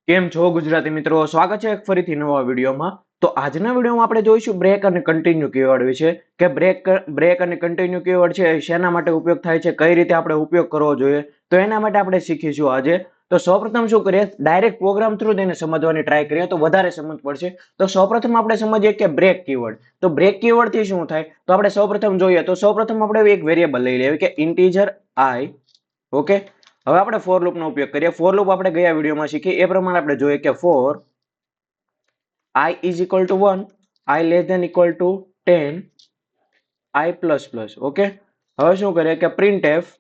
કેમ છો ગુજરાતી મિત્રો, સ્વાગત છે એક ફરીથી નવા વિડીયોમાં. તો આજના વિડીયોમાં આપણે જોઈશું બ્રેક અને કન્ટિન્યુ કીવર્ડ વિશે કે બ્રેક અને કન્ટિન્યુ કીવર્ડ છે એ શેના માટે ઉપયોગ થાય છે, કઈ રીતે આપણે ઉપયોગ કરવો જોઈએ. તો એના માટે આપણે શીખીશું આજે. તો સૌપ્રથમ શું કરીએ, ડાયરેક્ટ પ્રોગ્રામ થ્રુ તેને સમજવાની ટ્રાય કરીએ તો વધારે સમજ પડશે. તો સૌપ્રથમ આપણે સમજીએ કે બ્રેક કીવર્ડ. તો બ્રેક કીવર્ડ થી શું થાય, તો આપણે સૌપ્રથમ જોઈએ તો સૌપ્રથમ આપણે એક વેરિયેબલ લઈ લેવી કે ઇન્ટીજર આઈ. ઓકે, હવે આપણે ફોર લૂપ નો ઉપયોગ કરીએ. ફોર લૂપ આપણે ગયા વિડીયોમાં શીખી એ પ્રમાણે આપણે જોઈએ કે four i is equal to 1, i less than equal to 10, i plus plus. Okay, હવે શું કરીએ કે printf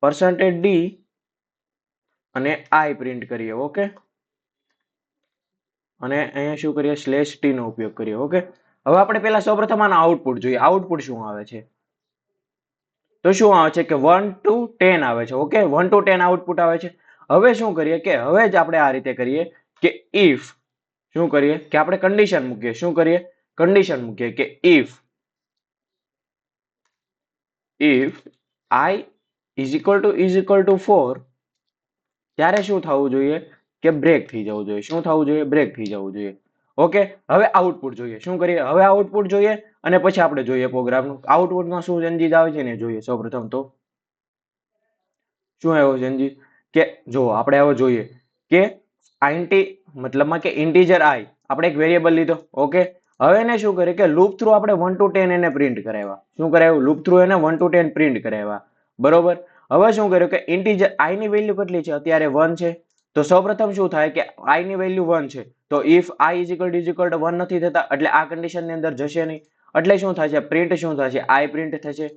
%d અને i પ્રિન્ટ કરીએ. ઓકે, અને અહીંયા શું કરીએ, /t નો ઉપયોગ કરીએ. ઓકે, હવે આપણે પહેલા સૌપ્રથમ આના આઉટપુટ જોઈએ. આઉટપુટ શું આવે છે, તો શું આવે છે કે 1 to 10 આવે છે. ઓકે, 1 to 10 આઉટપુટ આવે છે. હવે શું કરીએ કે હવે જ આપણે આ રીતે કરીએ કે ઇફ શું કરીએ કે આપણે કન્ડિશન મૂકીએ. શું કરીએ, કન્ડિશન મૂકીએ કે if i is equal to 4, ત્યારે શું થવું જોઈએ કે બ્રેક થઈ જવું જોઈએ. શું થવું જોઈએ, બ્રેક થઈ જવું જોઈએ. ઓકે, હવે આઉટપુટ જોઈએ. શું કરીએ, હવે આઉટપુટ જોઈએ અને પછી આપણે જોઈએ પ્રોગ્રામનું આઉટપુટમાં શું ચેન્જીસ આવે છે ને જોઈએ. સૌપ્રથમ તો શું આવ્યો ચેન્જીસ કે જો આપણે હવે જોઈએ કે મતલબમાં કે ઇન્ટીજર આઈ આપણે એક વેરિયેબલ લીધો. ઓકે, હવે એને શું કરે કે લૂપ થ્રુ આપણે 1 to 10 એને પ્રિન્ટ કરાવ્યા. શું કરાવ્યું, લૂપ થ્રુ એને 1 to 10 પ્રિન્ટ કરાવ્યા. બરોબર, હવે શું કર્યું કે ઇન્ટીજર આઈ ની વેલ્યુ કેટલી છે, અત્યારે 1 છે. તો સૌપ્રથમ શું થાય કે આઈ ની વેલ્યુ 1 છે, તો if I is equal to 1 નથી થતા એટલે આ કન્ડિશન ની અંદર જશે નહીં. એટલે શું થશે, પ્રિન્ટ શું થશે, આઈ પ્રિન્ટ થશે.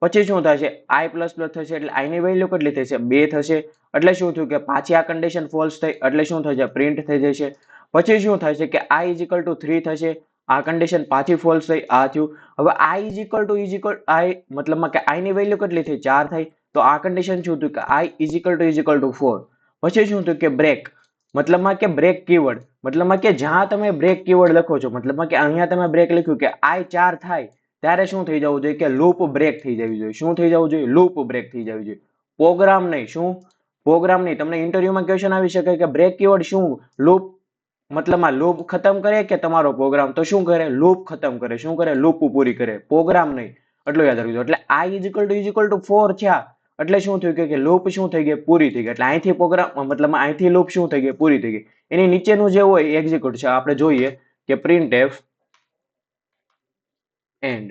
પછી શું થશે, આઈ પ્લસ પ્લસ થશે એટલે આઈ ની વેલ્યુ કેટલી થશે, 2 થશે. એટલે શું થયું કે પાછી આ કન્ડિશન ફોલ્સ થઈ એટલે શું થશે, પ્રિન્ટ થઈ જશે. પછી શું થશે કે આઈ ઇઝ ઇક્વલ ટુ 3 થશે, આ કન્ડિશન પાછી ફોલ્સ થઈ, આ થયું. હવે આઈ ઇઝ ઇક્વલ આઈ મતલબમાં કે આઈ ની વેલ્યુ કેટલી થઈ, 4 થઈ. તો આ કન્ડિશન શું થયું કે આઈ ઇઝ ઇક્વલ ટુ 4. પછી શું થયું કે બ્રેક મતલબમાં કે બ્રેક કીવર્ડ મતલબમાં કે જ્યાં તમે બ્રેક કીવર્ડ લખો છો, મતલબમાં કે અહીંયા તમે બ્રેક લખ્યું કે આઈ 4 થાય ત્યારે શું થઈ જવું જોઈએ કે લૂપ બ્રેક થઈ જવી જોઈએ. શું થઈ જવું જોઈએ, લૂપ બ્રેક થઈ જવી જોઈએ, પ્રોગ્રામ નહીં. શું, પ્રોગ્રામ નહીં. તમને ઇન્ટરવ્યુમાં ક્વેશ્ચન આવી શકે કે બ્રેક કીવર્ડ શું, લૂપ મતલબમાં લૂપ ખતમ કરે કે તમારો પ્રોગ્રામ, તો શું કરે, લૂપ ખતમ કરે. શું કરે, લૂપ પૂરી કરે, પ્રોગ્રામ નહીં. એટલું યાદ રાખજો. એટલે i ઇઝ ઇક્વલ ટુ 4 થયા એટલે શું થયું કે લૂપ શું થઈ ગઈ, પૂરી થઈ ગઈ. એટલે અહીંથી પ્રોગ્રામ મતલબ અહીંથી લૂપ શું થઈ ગઈ, પૂરી થઈ ગઈ. એની નીચેનું જે હોય એક્ઝિક્યુટ છે. આપણે જોઈએ કે printf end.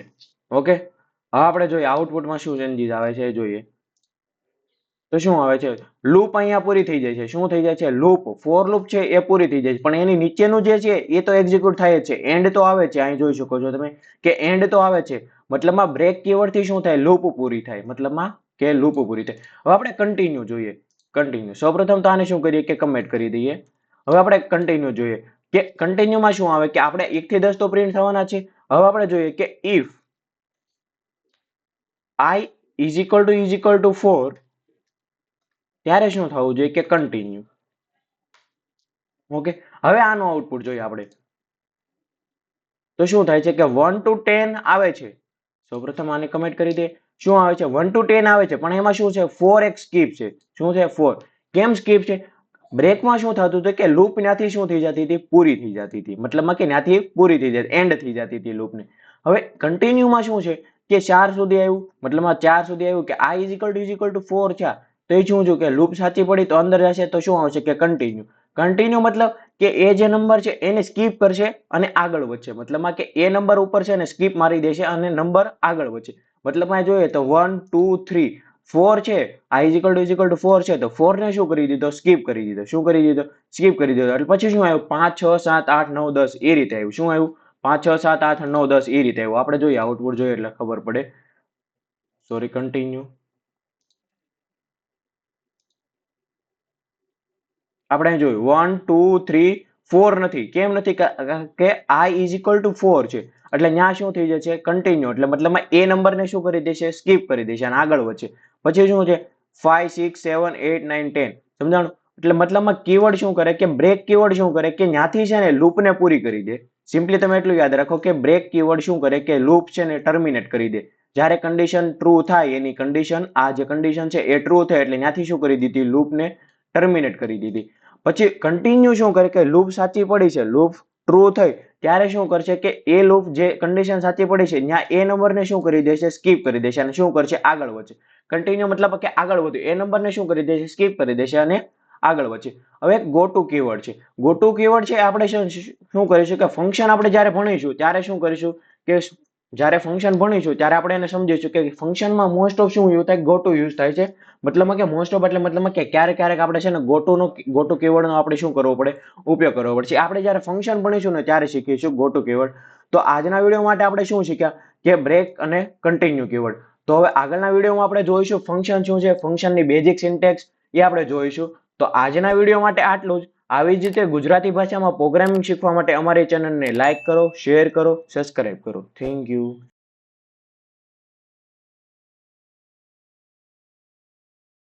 ઓકે, હવે આપણે જોઈએ આઉટપુટમાં શું ચેન્જીસ આવે છે એ જોઈએ. તો શું આવે છે, લૂપ અહીંયા પૂરી થઈ જાય છે. શું થઈ જાય છે, લૂપ, ફોર લૂપ છે એ પૂરી થઈ જાય છે. પણ એની નીચેનું જે છે એ તો એક્ઝિક્યુટ થાય જ છે. એન્ડ તો આવે છે, અહીં જોઈ શકો છો તમે કે એન્ડ તો આવે છે. મતલબમાં બ્રેક કીવર્ડ થી શું થાય, લૂપ પૂરી થાય. મતલબમાં કે લૂપ પૂરી થાય. હવે આપણે કન્ટિન્યુ જોઈએ. કન્ટિન્યુ સૌપ્રથમ તો આને શું કરીએ કે કમેન્ટ કરી દઈએ. હવે આપણે કન્ટિન્યુ જોઈએ કે કન્ટિન્યુમાં શું આવે કે આપણે 1 થી 10 તો પ્રિન્ટ થવાના છે. હવે આપણે જોઈએ કે if i is equal to 4, ત્યારે શું થવું જોઈએ કે કન્ટિન્યુ. ઓકે, હવે આનું આઉટપુટ જોઈએ આપણે. તો શું થાય છે કે 1 to 10 આવે છે. સૌપ્રથમ આને કમેન્ટ કરી દે. શું આવે છે, 1 to 10 આવે છે, પણ એમાં શું છે, 4x સ્કીપ છે. શું છે, 4. કેમ સ્કીપ છે, બ્રેકમાં શું થતું હતું કે લૂપ ત્યાંથી શું થઈ જતી હતી, પૂરી થઈ જતી હતી. મતલબમાં કે ત્યાંથી પૂરી થઈ જતી, એન્ડ થઈ જતી હતી લૂપને. હવે કન્ટિન્યુમાં શું છે કે 4 સુધી આવ્યું, મતલબમાં 4 સુધી આવ્યું કે i ઇઝ ઇક્વલ ટુ 4 છે. તો એ શું કે લૂપ સાચી પડી તો અંદર જશે તો શું આવશે કે કન્ટિન્યુ. કન્ટિન્યુ મતલબ કે એ જે નંબર છે એને સ્કીપ કરશે અને આગળ વધશે. મતલબમાં કે એ નંબર ઉપર છે અને સ્કીપ મારી દેશે અને નંબર આગળ વધશે. મતલબમાં જોઈએ તો 1 2 3 4 છે, i ઇઝ ઇક્વલ ટુ 4 છે, તો 4 ને શું કરી દીધો, સ્કીપ કરી દીધો. શું કરી દીધો, સ્કીપ કરી દીધો. એટલે પછી શું આવ્યું, 5 6 7 8 9 10 એ રીતે આવ્યું. શું આવ્યું, 5 6 7 8 9 10 એ રીતે આવ્યું. આપણે જોઈએ આઉટપુટ જોઈએ એટલે ખબર પડે. Sorry, continue. આપણે જોયું 1 2 3 4 નથી. કેમ નથી, કે i ઇઝ ઇક્વલ ટુ 4 છે. એટલે ત્યાં શું થઈ જશે, કન્ટિન્યુ. એટલે મતલબમાં એ નંબરને શું કરી દેશે, સ્કીપ કરી દેશે અને આગળ વધશે. પછી શું છે 5 6 7 8 9 10. સમજાણું. એટલે મતલબમાં કીવર્ડ શું કરે કે બ્રેક કીવર્ડ શું કરે કે ત્યાંથી છે ને લૂપને પૂરી કરી દે. સિમ્પલી તમે એટલું યાદ રાખો કે બ્રેક કીવર્ડ શું કરે કે લૂપ છે ને ટર્મિનેટ કરી દે. જ્યારે કન્ડિશન ટ્રુ થાય, એની કન્ડિશન, આ જે કન્ડિશન છે એ ટ્રુ થાય એટલે ત્યાંથી શું કરી દીધી, લૂપને ટર્મિનેટ કરી દીધી. પછી કન્ટિન્યુ શું કરે કે લૂપ સાચી પડી છે, લૂપ ટ્રુ થઈ ત્યારે શું કરશે કે એ લૂપ જે કન્ડિશન સાચી પડી છે ત્યાં એ નંબરને શું કરી દેશે, સ્કીપ કરી દેશે અને શું કરશે, આગળ વધશે. કન્ટિન્યુ મતલબ કે આગળ વધ્યું, એ નંબરને શું કરી દેશે, સ્કીપ કરી દેશે અને આગળ વધશે. હવે ગો ટુ કીવર્ડ છે. ગો ટુ કીવર્ડ છે આપણે શું કરીશું કે ફંક્શન આપણે જ્યારે ભણીશું ત્યારે શું કરીશું કે જ્યારે ફંક્શન ભણીશું ત્યારે આપણે એને સમજીશું કે ફંક્શનમાં મોસ્ટ ઓફ શું યુઝ થાય, ગો ટુ યુઝ થાય છે. મતલબમાં કે મોસ્ટ ઓફ એટલે મતલબમાં કે ક્યારેક ક્યારેક આપણે છે ને ગો ટુ કીવર્ડનો આપણે શું કરવો પડે, ઉપયોગ કરવો પડશે. આપણે જ્યારે ફંક્શન ભણીશું ને ત્યારે શીખીશું ગો ટુ કીવર્ડ. તો આજના વિડીયો માટે આપણે શું શીખ્યા કે બ્રેક અને કન્ટિન્યુ કીવર્ડ. તો હવે આગળના વિડીયોમાં આપણે જોઈશું ફંક્શન શું છે, ફંક્શનની બેઝિક સિન્ટેક્સ એ આપણે જોઈશું. તો આજના વિડીયો માટે આટલું જ. આવી જ રીતે ગુજરાતી ભાષામાં પ્રોગ્રામિંગ શીખવા માટે અમારી ચેનલને લાઈક કરો, શેર કરો, સબસ્ક્રાઇબ કરો. Thank you.